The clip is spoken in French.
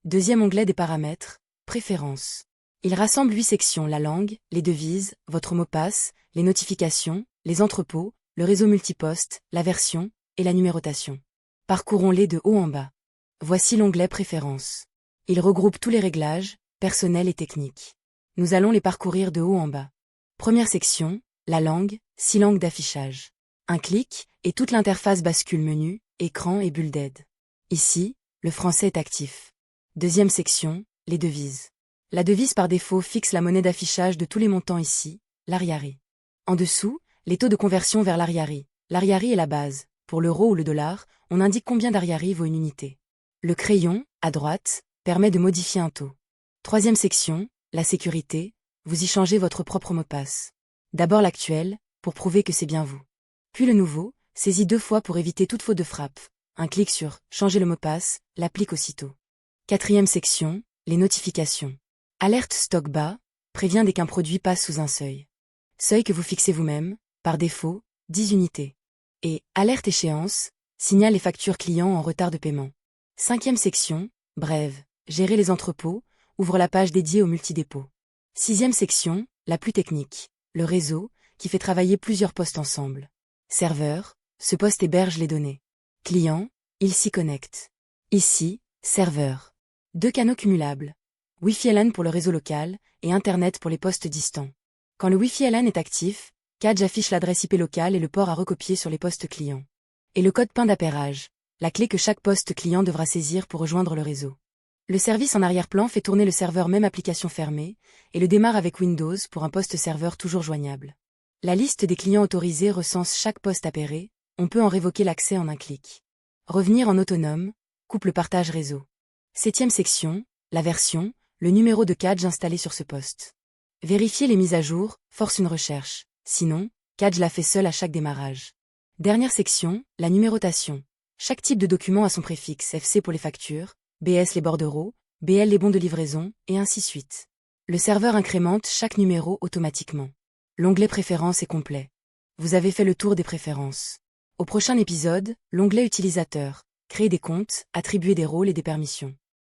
Deuxième onglet des paramètres, préférences. Il rassemble 8 sections: la langue, les devises, votre mot passe, les notifications, les entrepôts, le réseau multiposte, la version et la numérotation. Parcourons-les de haut en bas. Voici l'onglet préférences. Il regroupe tous les réglages, personnels et techniques. Nous allons les parcourir de haut en bas. Première section, la langue, 6 langues d'affichage. Un clic, et toute l'interface bascule: menu, écran et bulle d'aide. Ici, le français est actif. Deuxième section, les devises. La devise par défaut fixe la monnaie d'affichage de tous les montants ici, l'ariary. En dessous, les taux de conversion vers l'ariary. L'ariary est la base. Pour l'euro ou le dollar, on indique combien d'ariary vaut une unité. Le crayon, à droite, permet de modifier un taux. Troisième section, la sécurité, vous y changez votre propre mot de passe. D'abord l'actuel, pour prouver que c'est bien vous. Puis le nouveau, saisi 2 fois pour éviter toute faute de frappe. Un clic sur « Changer le mot de passe » l'applique aussitôt. Quatrième section, les notifications. Alerte stock bas, prévient dès qu'un produit passe sous un seuil. Seuil que vous fixez vous-même, par défaut, 10 unités. Et alerte échéance, signale les factures clients en retard de paiement. Cinquième section, brève, gérer les entrepôts, ouvre la page dédiée au multidépôt. Sixième section, la plus technique, le réseau, qui fait travailler plusieurs postes ensemble. Serveur, ce poste héberge les données. Client, il s'y connecte. Ici, serveur. 2 canaux cumulables. Wi-Fi LAN pour le réseau local, et Internet pour les postes distants. Quand le Wi-Fi LAN est actif, Cadge affiche l'adresse IP locale et le port à recopier sur les postes clients. Et le code PIN d'appairage, la clé que chaque poste client devra saisir pour rejoindre le réseau. Le service en arrière-plan fait tourner le serveur même application fermée, et le démarre avec Windows pour un poste serveur toujours joignable. La liste des clients autorisés recense chaque poste appairé, on peut en révoquer l'accès en un clic. Revenir en autonome, coupe le partage réseau. Septième section, la version, le numéro de Cadge installé sur ce poste. Vérifier les mises à jour, force une recherche, sinon, Cadge la fait seul à chaque démarrage. Dernière section, la numérotation. Chaque type de document a son préfixe: FC pour les factures, BS les bordereaux, BL les bons de livraison, et ainsi de suite. Le serveur incrémente chaque numéro automatiquement. L'onglet préférences est complet. Vous avez fait le tour des préférences. Au prochain épisode, l'onglet utilisateur, créer des comptes, attribuer des rôles et des permissions.